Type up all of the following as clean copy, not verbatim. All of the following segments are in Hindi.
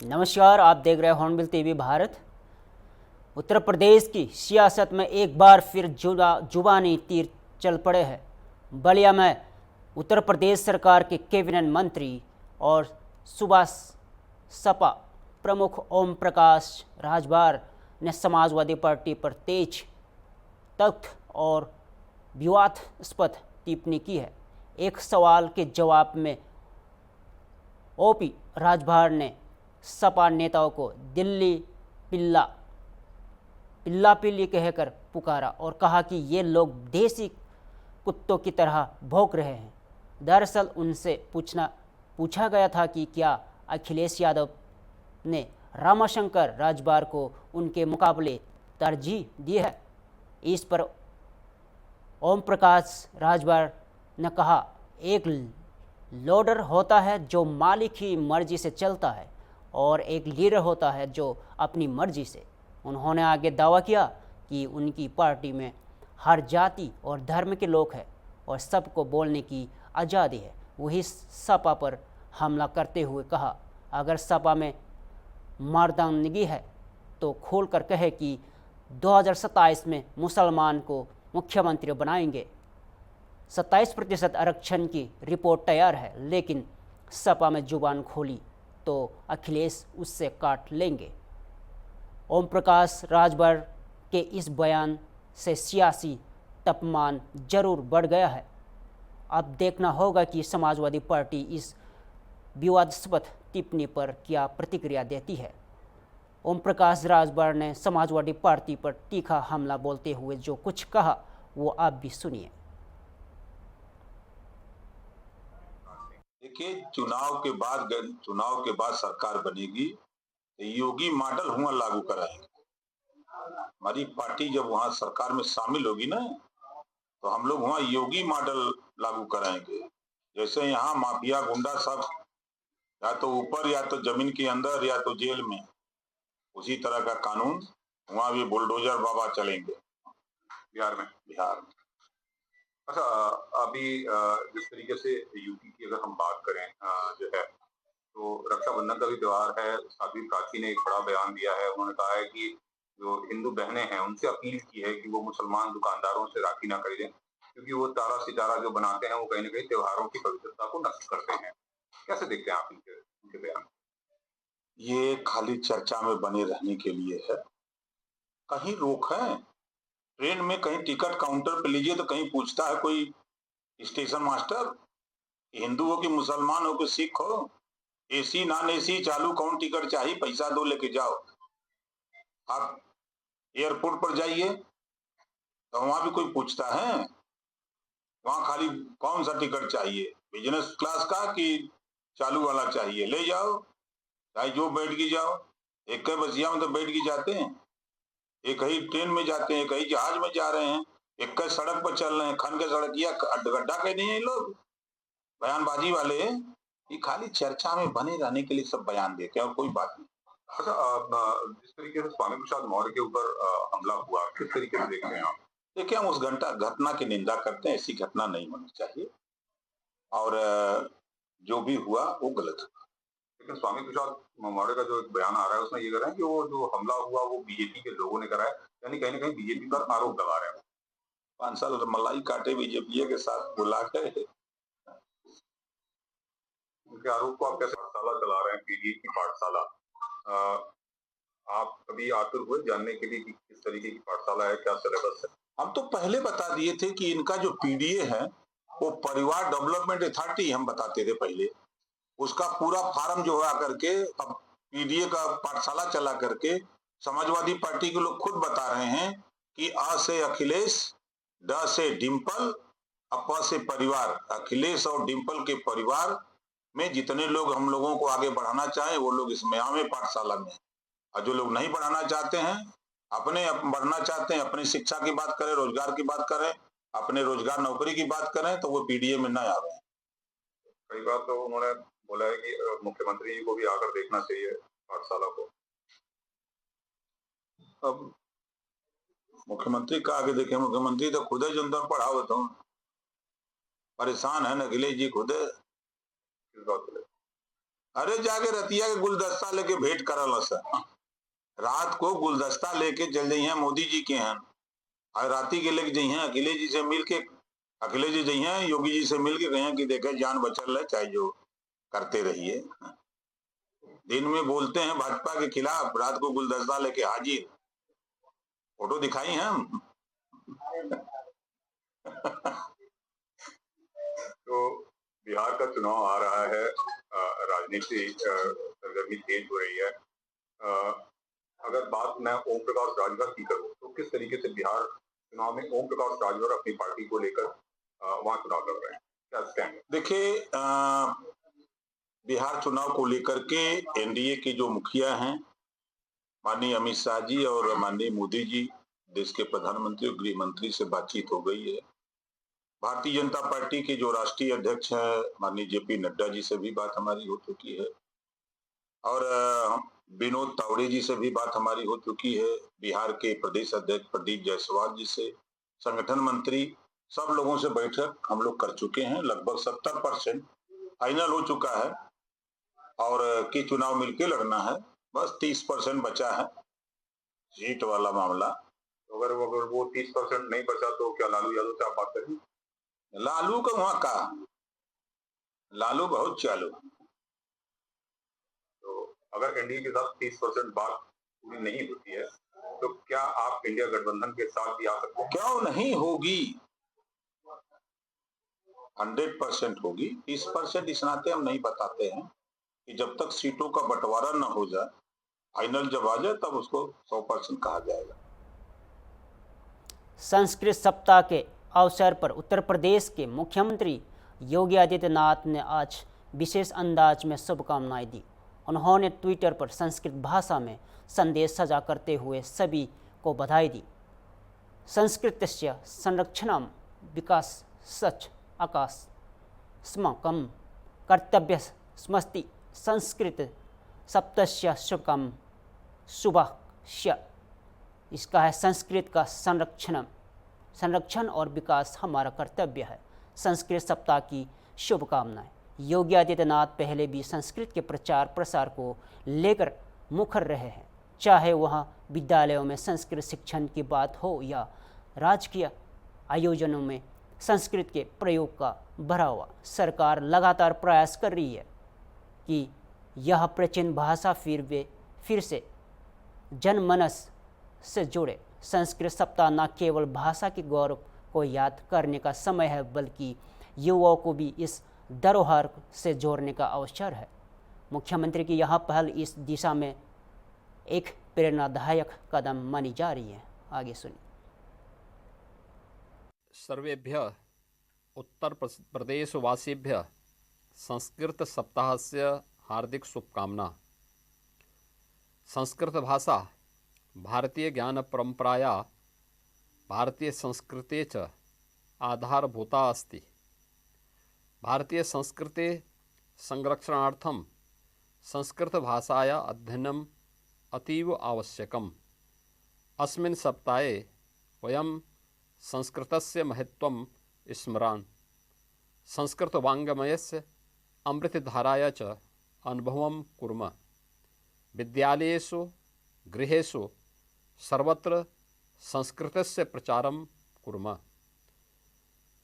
नमस्कार, आप देख रहे हैं हॉर्नबिल टीवी भारत। उत्तर प्रदेश की सियासत में एक बार फिर जुबानी तीर चल पड़े हैं। बलिया में उत्तर प्रदेश सरकार के कैबिनेट मंत्री और सूबा सपा प्रमुख ओम प्रकाश राजभर ने समाजवादी पार्टी पर तेज तख्त और विवादास्पद टिप्पणी की है। एक सवाल के जवाब में ओपी राजभर ने सपा नेताओं को दिल्ली पिल्ला पिल्ली कहकर पुकारा और कहा कि ये लोग देसी कुत्तों की तरह भौंक रहे हैं। दरअसल उनसे पूछा गया था कि क्या अखिलेश यादव ने रामाशंकर राजभर को उनके मुकाबले तरजीह दी है। इस पर ओम प्रकाश राजभर ने कहा, एक लोडर होता है जो मालिक की मर्जी से चलता है और एक लीडर होता है जो अपनी मर्जी से। उन्होंने आगे दावा किया कि उनकी पार्टी में हर जाति और धर्म के लोग हैं और सबको बोलने की आज़ादी है। वही सपा पर हमला करते हुए कहा, अगर सपा में मर्दानगी है तो खोलकर कहे कि 2027 में मुसलमान को मुख्यमंत्री बनाएंगे। 27% आरक्षण की रिपोर्ट तैयार है, लेकिन सपा में जुबान खोली तो अखिलेश उससे काट लेंगे। ओम प्रकाश राजभर के इस बयान से सियासी तापमान जरूर बढ़ गया है। अब देखना होगा कि समाजवादी पार्टी इस विवादास्पद टिप्पणी पर क्या प्रतिक्रिया देती है। ओम प्रकाश राजभर ने समाजवादी पार्टी पर तीखा हमला बोलते हुए जो कुछ कहा वो आप भी सुनिए। देखिए, चुनाव के बाद सरकार बनेगी तो योगी मॉडल हुआ लागू कराएंगे। हमारी पार्टी जब वहां सरकार में शामिल होगी ना, तो हम लोग वहां योगी मॉडल लागू कराएंगे। जैसे यहाँ माफिया गुंडा सब या तो ऊपर या तो जमीन के अंदर या तो जेल में, उसी तरह का कानून वहां भी बुलडोजर बाबा चलेंगे बिहार में। अच्छा, अभी जिस तरीके से यूपी की अगर हम बात करें जो है, तो रक्षाबंधन का भी त्योहार है। साध्वी प्राची ने एक बड़ा बयान दिया है। उन्होंने कहा है कि जो हिंदू बहनें हैं उनसे अपील की है कि वो मुसलमान दुकानदारों से राखी ना खरीदें, क्योंकि वो तारा सितारा जो बनाते हैं वो कहीं ना कहीं त्योहारों की पवित्रता को नष्ट करते हैं। कैसे देखते हैं आप इनके बयान? ये खाली चर्चा में बने रहने के लिए है। कहीं रोक है ट्रेन में, कहीं टिकट काउंटर पे लीजिए तो कहीं पूछता है कोई स्टेशन मास्टर, हिंदू हो कि मुसलमान हो कि सिख हो, एसी नॉन एसी चालू कौन टिकट चाहिए, पैसा दो लेके जाओ। आप एयरपोर्ट पर जाइए तो वहां भी कोई पूछता है, वहां खाली कौन सा टिकट चाहिए, बिजनेस क्लास का कि चालू वाला चाहिए, ले जाओ, चाहे जो बैठ की जाओ। एक ही बसिया में तो बैठ के जाते हैं, एक ही ट्रेन में जाते हैं, एक ही जहाज में जा रहे हैं, एक ही सड़क पर चल रहे हैं। खन के सड़क या गड्ढा के नहीं है लोग बयानबाजी वाले। ये खाली चर्चा में बने रहने के लिए सब बयान देते हैं और कोई बात नहीं। अच्छा, जिस तरीके से स्वामी प्रसाद मौर्य के ऊपर हमला हुआ, किस तरीके से देखते हैं आप? देखिए, हम उस घटना की निंदा करते हैं। ऐसी घटना नहीं होनी चाहिए और जो भी हुआ वो गलत हुआ। लेकिन स्वामी प्रसाद मौर्य का जो एक बयान आ रहा है उसमें ये कह रहा है कि वो जो हमला हुआ वो बीजेपी के लोगों ने करा है, यानी कहीं ना कहीं बीजेपी पर आरोप लगा रहे हैं। 5 साल मलाई काटे बीजेपी के साथ बुला के। उनके आरोप को आप कैसे पाठशाला चला रहे हैं, पीडी की पाठशाला? आप कभी आतुर हुए जानने के लिए कि किस तरीके की पाठशाला है, क्या सिलेबस है? हम तो पहले बता दिए थे कि इनका जो पीडीए है वो परिवार डेवलपमेंट अथॉरिटी, हम बताते थे पहले। उसका पूरा फार्म जो है करके अब पीडीए का पाठशाला चला करके समाजवादी पार्टी के लोग खुद बता रहे हैं कि अ से अखिलेश, ड से डिम्पल, प से परिवार। अखिलेश और डिम्पल के परिवार में जितने लोग हम लोगों को आगे बढ़ाना चाहें वो लोग इसमें आवे पाठशाला में, और जो लोग नहीं बढ़ाना चाहते हैं, अपने बढ़ना चाहते हैं, अपनी शिक्षा की बात करें, रोजगार की बात करें, अपने रोजगार नौकरी की बात करें, तो वो पीडीए में न आवे। कई बार तो उन्होंने बोला है कि मुख्यमंत्री जी को भी आकर देखना चाहिए पाठशाला को। अब मुख्यमंत्री का आगे देखे, मुख्यमंत्री तो खुद है जो अंदर पढ़ाओ, तो परेशान है न अखिलेश जी खुद। किस बात को लेकर? अरे जाके रतिया के गुलदस्ता लेके भेंट करल स। रात को गुलदस्ता लेके चल जइहे मोदी जी के यहाँ, और राती के लेके जइहे अखिलेश जी से मिल के, अखिलेश जी जइहे योगी जी से मिल के कहें कि देखे जान बचल है, चाहे जो करते रहिए। दिन में बोलते हैं भाजपा के खिलाफ, रात को गुलदस्ता लेके हाजिर। फोटो दिखाई हम। तो बिहार का चुनाव आ रहा है, राजनीति सरगर्मी तेज हो रही है। अगर बात मैं ओम प्रकाश राजभर की करूं तो किस तरीके से बिहार चुनाव में ओम प्रकाश राजभर अपनी पार्टी को लेकर वहां चुनाव लड़ रहे हैं, क्या स्टैंड है? देखिए, बिहार चुनाव को लेकर के एनडीए के जो मुखिया हैं माननीय अमित शाह जी और माननीय मोदी जी, देश के प्रधानमंत्री और गृह मंत्री से बातचीत हो गई है। भारतीय जनता पार्टी के जो राष्ट्रीय अध्यक्ष हैं माननीय जेपी नड्डा जी से भी बात हमारी हो चुकी है, और विनोद तावड़े जी से भी बात हमारी हो चुकी है। बिहार के प्रदेश अध्यक्ष प्रदीप जायसवाल जी से, संगठन मंत्री, सब लोगों से बैठक हम लोग कर चुके हैं। लगभग 70% फाइनल हो चुका है, और कि चुनाव मिलके लड़ना है। बस 30% बचा है सीट वाला मामला। अगर वो 30% नहीं बचा तो क्या लालू यादव से आप बात करेंगे? लालू का वहां का, लालू बहुत चालू। तो अगर एनडीए के साथ 30% बात पूरी नहीं होती है तो क्या आप इंडिया गठबंधन के साथ भी आ सकते हैं? क्यों नहीं होगी, 100% होगी। 30% इस नाते हम नहीं बताते हैं कि जब तक सीटों का बंटवारा न हो जाए, फाइनल जब आ जाए तब उसको 100% कहा जाएगा। संस्कृत सप्ताह के अवसर पर उत्तर प्रदेश के मुख्यमंत्री योगी आदित्यनाथ ने आज विशेष अंदाज में शुभकामनाएं दी। उन्होंने ट्विटर पर संस्कृत भाषा में संदेश साझा करते हुए सभी को बधाई दी। संस्कृतस्य संरक्षणं विकासश्च अस्माकं कर्तव्यमस्ति। संस्कृत सप्तस्य शुभस्य। इसका है संस्कृत का संरक्षण और विकास हमारा कर्तव्य है। संस्कृत सप्ताह की शुभकामनाएं। योगी आदित्यनाथ पहले भी संस्कृत के प्रचार प्रसार को लेकर मुखर रहे हैं, चाहे वहाँ विद्यालयों में संस्कृत शिक्षण की बात हो या राजकीय आयोजनों में संस्कृत के प्रयोग का बढ़ावा। सरकार लगातार प्रयास कर रही है कि यह प्राचीन भाषा फिर से जनमानस से जुड़े। संस्कृत सप्ताह न केवल भाषा के गौरव को याद करने का समय है, बल्कि युवाओं को भी इस धरोहर से जोड़ने का अवसर है। मुख्यमंत्री की यह पहल इस दिशा में एक प्रेरणादायक कदम मानी जा रही है। आगे सुनिए। सर्वेभ्यः उत्तर प्रदेशवासिभ्यः संस्कृत सप्ताहस्य हार्दिक शुभकामना। संस्कृत भाषा भारतीय ज्ञान परंपराया भारतीय संस्कृते च आधारभूता अस्ति। भारतीय संस्कृते संरक्षणार्थं संस्कृत भाषाया अध्ययनम् अतीव आवश्यकम्। अस्मिन् सप्ताहे वयं संस्कृतस्य महत्त्वं स्मरान् संस्कृतवाङ्मयस्य अमृतधाराया च अनुभवं कुर्मः। विद्यालयेषु गृहेषु सर्वत्र संस्कृतस्य प्रचारं कुर्मः।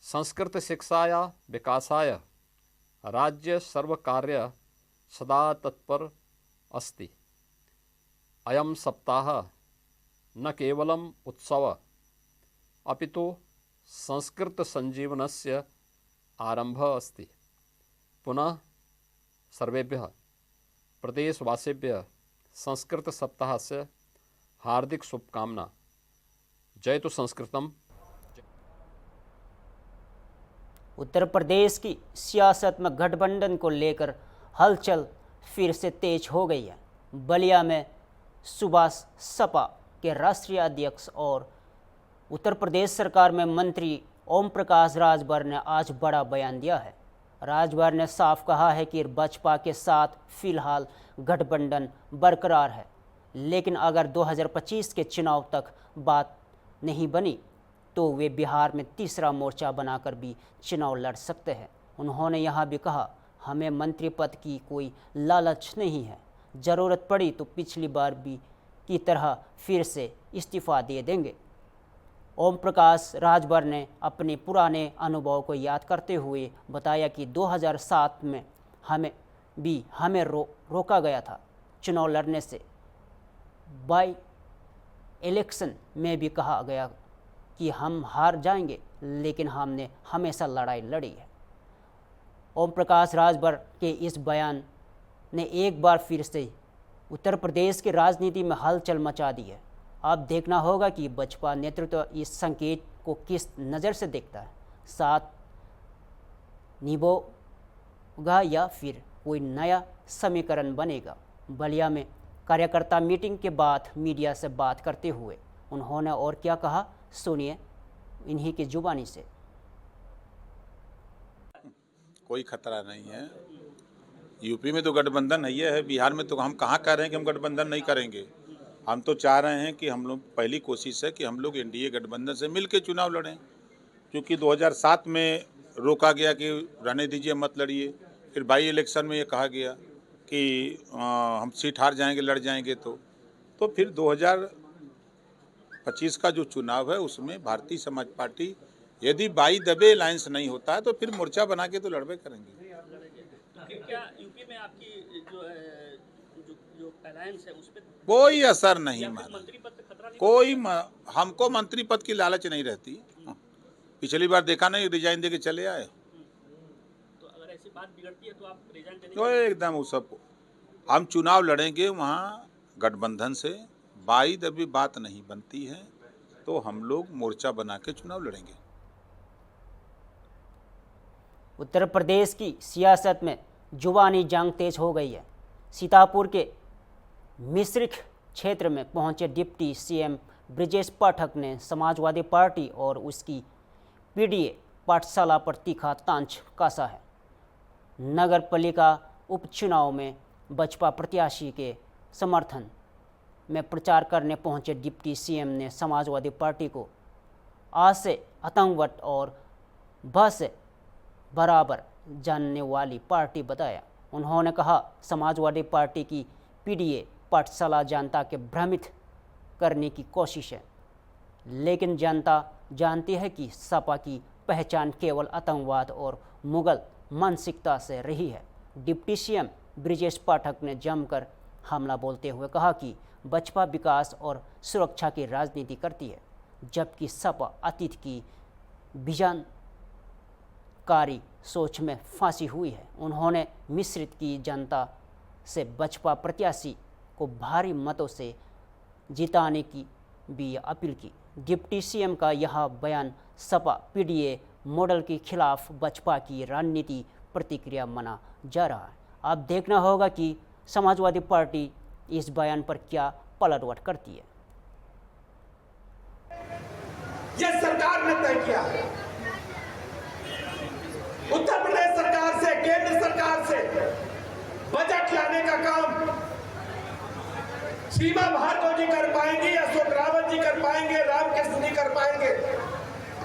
संस्कृत शिक्षाया विकासाय राज्य सर्वकारः सदा तत्पर अस्ति। अयं सप्ताह न केवलम् उत्सव अपितु संस्कृत संजीवनस्य आरंभः अस्ति। पुनः सर्वेभ्यः प्रदेशवासिभ्यः संस्कृत सप्ताहस्य हार्दिक शुभकामना। जयतु संस्कृतम। उत्तर प्रदेश की सियासत में गठबंधन को लेकर हलचल फिर से तेज हो गई है। बलिया में सुभाष सपा के राष्ट्रीय अध्यक्ष और उत्तर प्रदेश सरकार में मंत्री ओम प्रकाश राजभर ने आज बड़ा बयान दिया है। राजभर ने साफ कहा है कि बसपा के साथ फिलहाल गठबंधन बरकरार है, लेकिन अगर 2025 के चुनाव तक बात नहीं बनी तो वे बिहार में तीसरा मोर्चा बनाकर भी चुनाव लड़ सकते हैं। उन्होंने यह भी कहा, हमें मंत्री पद की कोई लालच नहीं है। ज़रूरत पड़ी तो पिछली बार भी की तरह फिर से इस्तीफ़ा दे देंगे। ओम प्रकाश राजभर ने अपने पुराने अनुभव को याद करते हुए बताया कि 2007 में हमें रोका गया था चुनाव लड़ने से। बाई इलेक्शन में भी कहा गया कि हम हार जाएंगे, लेकिन हमने हमेशा लड़ाई लड़ी है। ओम प्रकाश राजभर के इस बयान ने एक बार फिर से उत्तर प्रदेश की राजनीति में हलचल मचा दी है। अब देखना होगा कि बसपा नेतृत्व इस संकेत को किस नज़र से देखता है, साथ निभाएगा या फिर कोई नया समीकरण बनेगा। बलिया में कार्यकर्ता मीटिंग के बाद मीडिया से बात करते हुए उन्होंने और क्या कहा, सुनिए इन्हीं की जुबानी से। कोई खतरा नहीं है। यूपी में तो गठबंधन नहीं है, बिहार में तो हम कहाँ कह रहे हैं कि हम गठबंधन नहीं करेंगे। हम तो चाह रहे हैं कि हम लोग पहली कोशिश है कि हम लोग एनडीए गठबंधन से मिलकर चुनाव लड़ें, क्योंकि 2007 में रोका गया कि रहने दीजिए मत लड़िए। फिर बाई इलेक्शन में ये कहा गया कि हम सीट हार जाएंगे, लड़ जाएंगे। तो फिर 2025 का जो चुनाव है उसमें भारतीय समाज पार्टी यदि बाई दबे अलायंस नहीं होता है तो फिर मोर्चा बना के तो लड़बे करेंगे। क्या यूपी में आपकी जो अलायंस है उस पर कोई असर नहीं माना। मंत्री पद पे खतरा नहीं? हमको मंत्री पद की लालच नहीं रहती। पिछली बार देखा नहीं, रिजाइन दे के चले आए। तो अगर ऐसी बात बिगड़ती है तो आप रिजाइन देने तो एकदम वो सब हम चुनाव लड़ेंगे वहाँ गठबंधन से। बाई दबी बात नहीं बनती है तो हम लोग मोर्चा बना के चुनाव लड़ेंगे। उत्तर प्रदेश की सियासत में जुबानी जंग तेज हो गई है। सीतापुर के मिश्रिख क्षेत्र में पहुंचे डिप्टी सीएम ब्रजेश पाठक ने समाजवादी पार्टी और उसकी पीडीए पाठशाला पर तीखा तंज कसा है। नगर पालिका उपचुनाव में बसपा प्रत्याशी के समर्थन में प्रचार करने पहुंचे डिप्टी सीएम ने समाजवादी पार्टी को आ से आतंकवाद और ब से बराबर जानने वाली पार्टी बताया। उन्होंने कहा, समाजवादी पार्टी की पीडीए पाठशाला जनता के भ्रमित करने की कोशिश है, लेकिन जनता जानती है कि सपा की पहचान केवल आतंकवाद और मुगल मानसिकता से रही है। डिप्टी सीएम ब्रजेश पाठक ने जमकर हमला बोलते हुए कहा कि बसपा विकास और सुरक्षा की राजनीति करती है, जबकि सपा अतीत की विजनकारी सोच में फंसी हुई है। उन्होंने मिश्रित की जनता से बसपा प्रत्याशी को भारी मतों से जिताने की भी अपील की। डिप्टी सीएम का यह बयान सपा पीडीए मॉडल के खिलाफ बसपा की रणनीति प्रतिक्रिया माना जा रहा है। अब देखना होगा कि समाजवादी पार्टी इस बयान पर क्या पलटवार करती है। यह सरकार ने तय किया है। उत्तर प्रदेश सरकार से, केंद्र सरकार से बजट लाने का काम सीमा भार्गव जी कर पाएंगे, अशोक रावत जी कर पाएंगे, रामकृष्ण जी कर पाएंगे।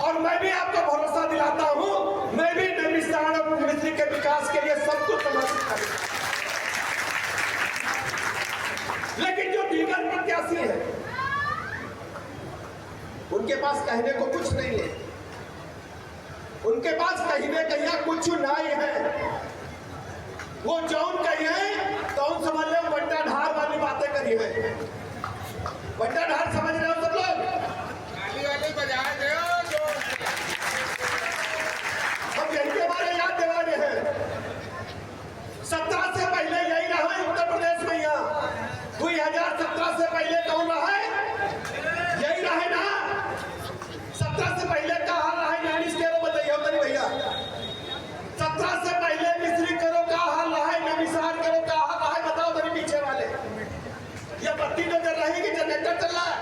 और मैं भी आपको भरोसा दिलाता हूं, मैं भी नैमिषारण्य और मिश्रिख के विकास के लिए सब कुछ समर्पित करूंगा। लेकिन जो दीगर प्रत्याशी है उनके पास कहने को कुछ नहीं है। उनके पास कहने कहिया कुछ नहीं है। वो जौन कहिए तो समझ लो बट्टा ढार वाली बातें करी है। बट्टा ढार समझ रहे हो सब लोग? गाली वाली बजाए दे। हम यही के बारे याद दिलाने हैं। 17 से पहले यही रहा उत्तर प्रदेश में। यहाँ 2017 से पहले कौन रहा है? यही रहे ना। 17 से पहले का हाल रहा है नानिश करो, बताइए तरी भैया। 17 से पहले मिश्रिख करो का हाल रहा है, नैमिषारण्य करो का हाल रहा है, बताओ तरी पीछे वाले। ये बत्ती नजर रही कि जनरेटर चल रहा है?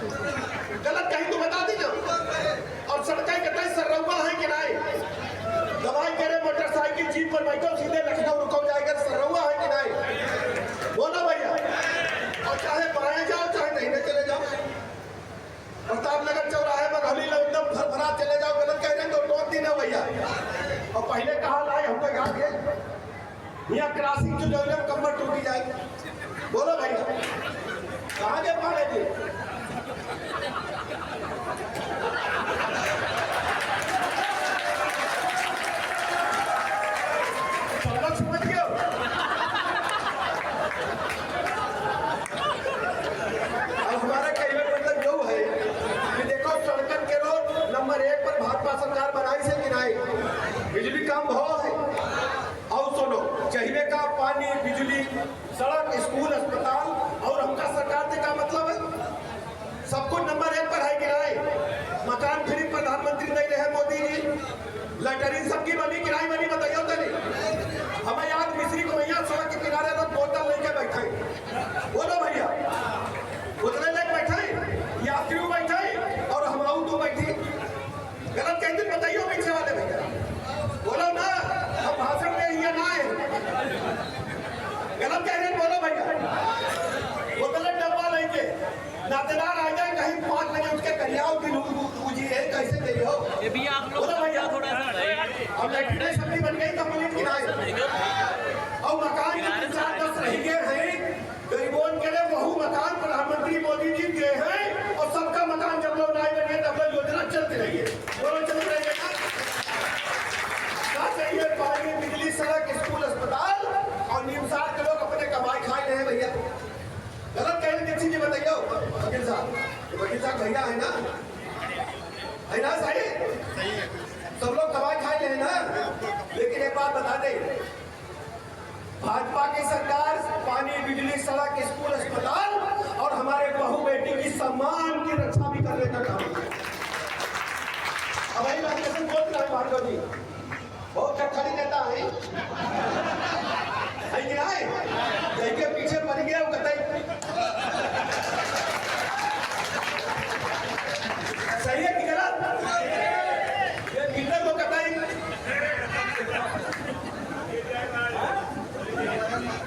गलत कहीं तो बता दी ना। और सड़कें कितने सर्रौआ है कि नहीं? दवाई करे मोटरसाइकिल जीप पर बैठो सीधे लखनऊ रुको जाएगा, सर्रौआ है कि नहीं? बोलो भैया। और चाहे बाएं जाओ चाहे दाहिने चले जाओ, प्रताप नगर चौराहे पर गली एकदम फरफरा चले जाओ, गलत कह रहे हैं तो टोक दी ना भैया। और पहले कहा लाए हमको याद है, यहाँ क्रॉसिंग जो है कमर टूटी जाएगी। बोलो भैया कहाँ के पाले जी? सब लोग समझ गए। अब हमारा कहने का मतलब यो है कि देखो सड़कन के रोड नंबर 1 पर भाजपा सरकार बनाई से कि नहीं? बिजली कम भाव है। और सुनो चाहिए का पानी बिजली सड़क स्कूल अस्पताल और हमका सरकार से का मतलब है? सब कुछ नंबर 1 पर है कि नहीं? मकान फ्री प्रधानमंत्री नहीं रहे मोदी जी, लैटरिन सबकी बनी कि नहीं बनी बताइए तो नहीं। हमें याद मिस्री को भैया सड़क के किनारे लोग बोतल लेके बैठे, बोलो भैया उतने लोग बैठे, यात्री बैठे और हम तो बैठी। गलत कहते बताइए पीछे वाले भैया, बोलो ना हम भाषण में ये ना है। गलत कह रहे बोलो भैया। बोतल डब्बा लेके नातेदार आ जाए कहीं 5 लगे उसके करियाओ की पूजी है कैसे दे हो ये भी आप लोग बोलो भैया थोड़ा सा। अब लैट्रिन शक्ति बन गई कम्युनिटी की नहीं और मकान के 4-10 रह गए हैं गरीबों के लिए। बहु मकान प्रधानमंत्री मोदी जी दिए हैं और सबका मकान जब लोग नहीं बने तब लोग योजना चलती रही है। बोलो चलती रही है ना चाहिए पानी बिजली सड़क स्कूल अस्पताल और नियमसार के लोग अपने कमाई खाए रहे हैं भैया। गलत कह रहे जी बताइए वकील साहब भैया है ना सही सब लोग कमाई खाए रहे हैं ना। लेकिन एक बात बता दे भाजपा की सरकार पानी बिजली सड़क स्कूल अस्पताल और हमारे बहू बेटी की सम्मान की रक्षा भी करने का काम है। अब भाई बोल रहा है भार्गव जी बहुत खड़ी नेता है कि नहीं? के पीछे पड़ गया वो कहते सही है कि गलत? ये किधर को कहता है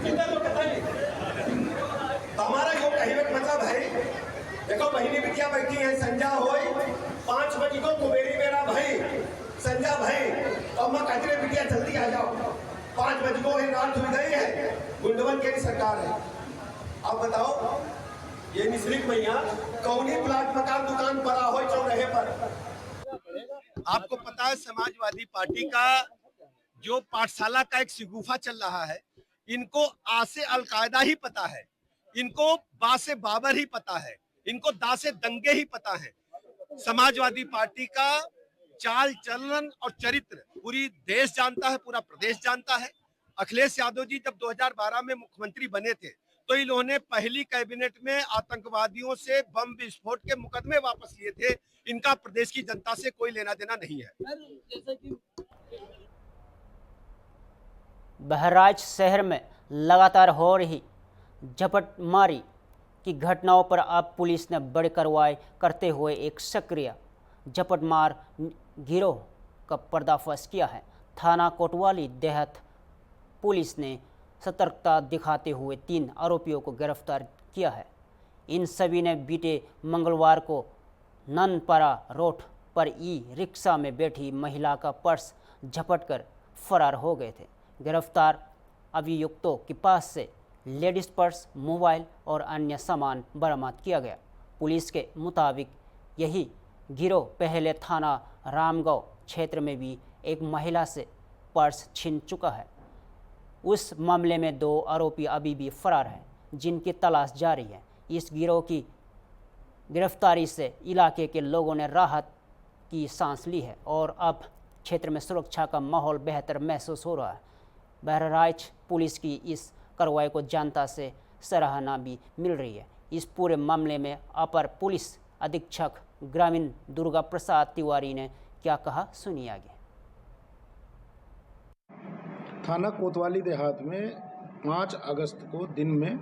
किधर को कहता है? तो हमारा जो कहने का मतलब है देखो बहिनी बिटिया बैठी है संजा होई 5 बजे को कुबेरी मेरा भाई संजा भाई और मैं कहती है बिटिया जल्दी आ जाओ 5 बजे को रात हुई गई है गुंडवन की सरकार है। अब बताओ ये मिश्रिक मैया कौनी प्लाट मकान दुकान पर हो चौराहे पर। आपको पता है समाजवादी पार्टी का जो पाठशाला का एक शिगुफा चल रहा है, इनको आ से अलकायदा ही पता है, इनको बा से बाबर ही पता है, इनको दा से दंगे ही पता है। समाजवादी पार्टी का चाल चलन और चरित्र पूरी देश जानता है, पूरा प्रदेश जानता है। अखिलेश यादव जी जब 2012 में मुख्यमंत्री बने थे तो इन्होंने पहली कैबिनेट में आतंकवादियों से बम विस्फोट के मुकदमे वापस लिए थे। इनका प्रदेश की जनता से कोई लेना देना नहीं है। बहराइच शहर में लगातार हो रही झपटमारी की घटनाओं पर अब पुलिस ने बड़ी कार्रवाई करते हुए एक सक्रिय झपटमार गिरोह का पर्दाफाश किया है। थाना कोतवाली देहात पुलिस ने सतर्कता दिखाते हुए 3 आरोपियों को गिरफ्तार किया है। इन सभी ने बीते मंगलवार को ननपारा रोड पर ई-रिक्शा में बैठी महिला का पर्स झपटकर फरार हो गए थे। गिरफ्तार अभियुक्तों के पास से लेडीज पर्स, मोबाइल और अन्य सामान बरामद किया गया। पुलिस के मुताबिक यही गिरोह पहले थाना रामगांव क्षेत्र में भी एक महिला से पर्स छीन चुका है। उस मामले में 2 आरोपी अभी भी फरार हैं, जिनकी तलाश जारी है। इस गिरोह की गिरफ्तारी से इलाके के लोगों ने राहत की सांस ली है और अब क्षेत्र में सुरक्षा का माहौल बेहतर महसूस हो रहा है। बहराइच पुलिस की इस कार्रवाई को जनता से सराहना भी मिल रही है। इस पूरे मामले में अपर पुलिस अधीक्षक ग्रामीण दुर्गा प्रसाद तिवारी ने क्या कहा, सुनिए आगे। थाना कोतवाली देहात में 5 अगस्त को दिन में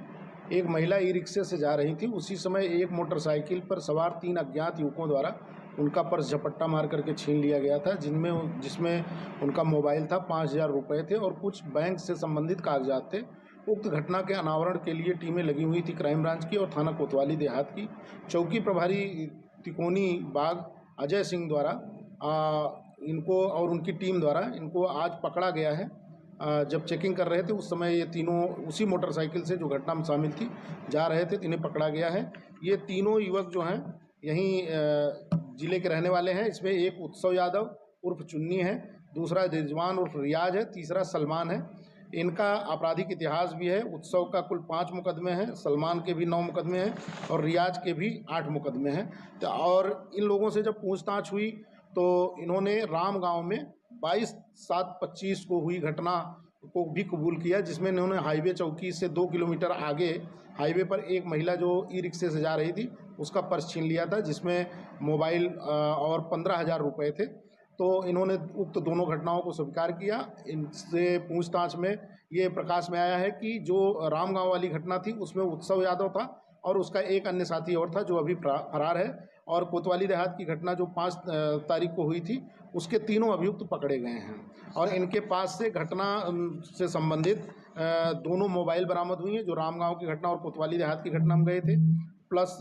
एक महिला ई रिक्शे से जा रही थी। उसी समय एक मोटरसाइकिल पर सवार 3 अज्ञात युवकों द्वारा उनका पर्स झपट्टा मार करके छीन लिया गया था, जिसमें उनका मोबाइल था, 5,000 रुपये थे और कुछ बैंक से संबंधित कागजात थे। उक्त घटना के अनावरण के लिए टीमें लगी हुई थी क्राइम ब्रांच की और थाना कोतवाली देहात की। चौकी प्रभारी तिकोनी बाग अजय सिंह द्वारा इनको और उनकी टीम द्वारा इनको आज पकड़ा गया है। जब चेकिंग कर रहे थे उस समय ये तीनों उसी मोटरसाइकिल से जो घटना में शामिल थी जा रहे थे, इन्हें पकड़ा गया है। ये तीनों युवक जो हैं यहीं ज़िले के रहने वाले हैं। इसमें एक उत्सव यादव उर्फ चुन्नी है, दूसरा रिजवान उर्फ रियाज है, तीसरा सलमान है। इनका आपराधिक इतिहास भी है। उत्सव का कुल 5 मुकदमे हैं, सलमान के भी 9 मुकदमे हैं और रियाज के भी 8 मुकदमे हैं। तो और इन लोगों से जब पूछताछ हुई तो इन्होंने राम गांव में 22/7/25 को हुई घटना को भी कबूल किया, जिसमें इन्होंने हाईवे चौकी से 2 किलोमीटर आगे हाईवे पर एक महिला जो ई रिक्शे से जा रही थी उसका पर्स छीन लिया था, जिसमें मोबाइल और 15,000 रुपये थे। तो इन्होंने उक्त दोनों घटनाओं को स्वीकार किया। इनसे पूछताछ में ये प्रकाश में आया है कि जो राम गांव वाली घटना थी उसमें उत्सव यादव था और उसका एक अन्य साथी और था जो अभी फरार है। और कोतवाली देहात की घटना जो 5 तारीख को हुई थी उसके तीनों अभियुक्त पकड़े गए हैं और इनके पास से घटना से संबंधित दोनों मोबाइल बरामद हुई हैं, जो रामगांव की घटना और कोतवाली देहात की घटना में गए थे, प्लस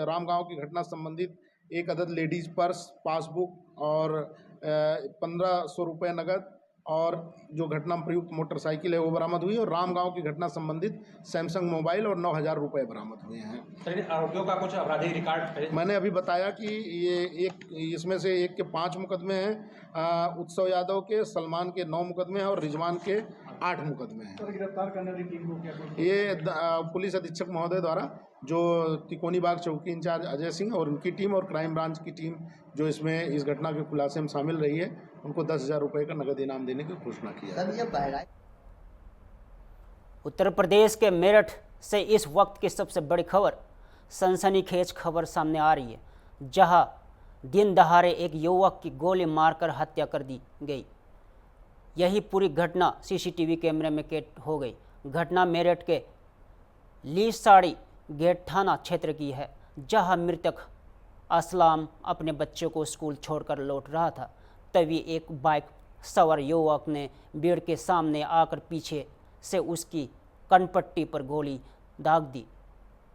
रामगांव की घटना संबंधित एक अदद लेडीज़ पर्स, पासबुक और 1,500 रुपये नगद और जो घटना में प्रयुक्त मोटरसाइकिल है वो बरामद हुई और रामगांव की घटना संबंधित सैमसंग मोबाइल और 9,000 रुपये बरामद हुए हैं। आरोपियों का कुछ आपराधिक रिकॉर्ड मैंने अभी बताया कि ये इसमें से एक के 5 मुकदमे हैं, उत्सव यादव के, सलमान के 9 मुकदमे हैं और रिजवान के 8 मुकदमे हैं। गिरफ्तार करने वाली टीम को क्या ये पुलिस अधीक्षक महोदय द्वारा जो तिकोनी बाग चौकी इंचार्ज अजय सिंह और उनकी टीम और क्राइम ब्रांच की टीम जो इसमें इस घटना के खुलासे में शामिल रही है, उनको 10,000 रुपये का नगद इनाम देने की घोषणा किया। उत्तर प्रदेश के मेरठ से इस वक्त की सबसे बड़ी खबर, सनसनीखेज खबर सामने आ रही है, जहां दिन दहाड़े एक युवक की गोली मारकर हत्या कर दी गई। यही पूरी घटना सीसीटीवी कैमरे में कैद हो गई। घटना मेरठ के लीसाड़ी गेट थाना क्षेत्र की है, जहां मृतक असलाम अपने बच्चों को स्कूल छोड़कर लौट रहा था। तभी एक बाइक सवार युवक ने भीड़ के सामने आकर पीछे से उसकी कनपट्टी पर गोली दाग दी।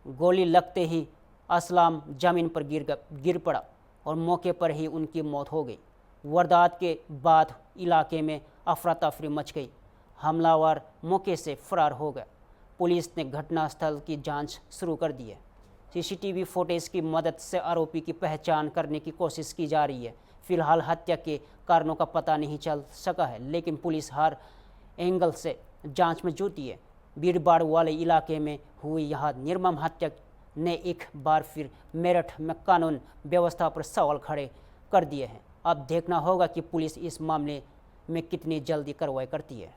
गोली लगते ही असलाम जमीन पर गिर पड़ा और मौके पर ही उनकी मौत हो गई। वारदात के बाद इलाके में अफरा तफरी मच गई। हमलावर मौके से फरार हो गए। पुलिस ने घटनास्थल की जांच शुरू कर दी है। सीसीटीवी फुटेज की मदद से आरोपी की पहचान करने की कोशिश की जा रही है। फिलहाल हत्या के कारणों का पता नहीं चल सका है, लेकिन पुलिस हर एंगल से जांच में जुटी है। भीड़ भाड़ वाले इलाके में हुई यह निर्मम हत्या ने एक बार फिर मेरठ में कानून व्यवस्था पर सवाल खड़े कर दिए हैं। अब देखना होगा कि पुलिस इस मामले में कितनी जल्दी कार्रवाई करती है।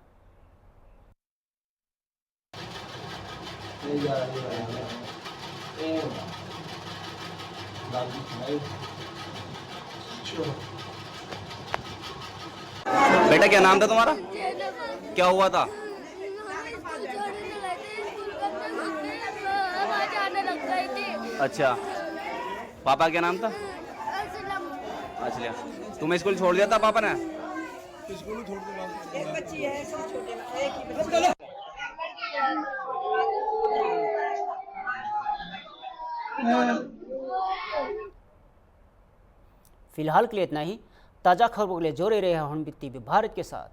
बेटा क्या नाम था तुम्हारा? क्या हुआ था? अच्छा, पापा क्या नाम था? अच्छा, तुम्हें स्कूल छोड़ दिया था पापा ने? स्कूल छोड़ दिया। एक बच्ची है, सब छोटे एक ही बच्ची। फिलहाल के लिए इतना ही। ताज़ा खबरों के लिए जोड़े रहे हॉर्नबिल टीवी भारत के साथ।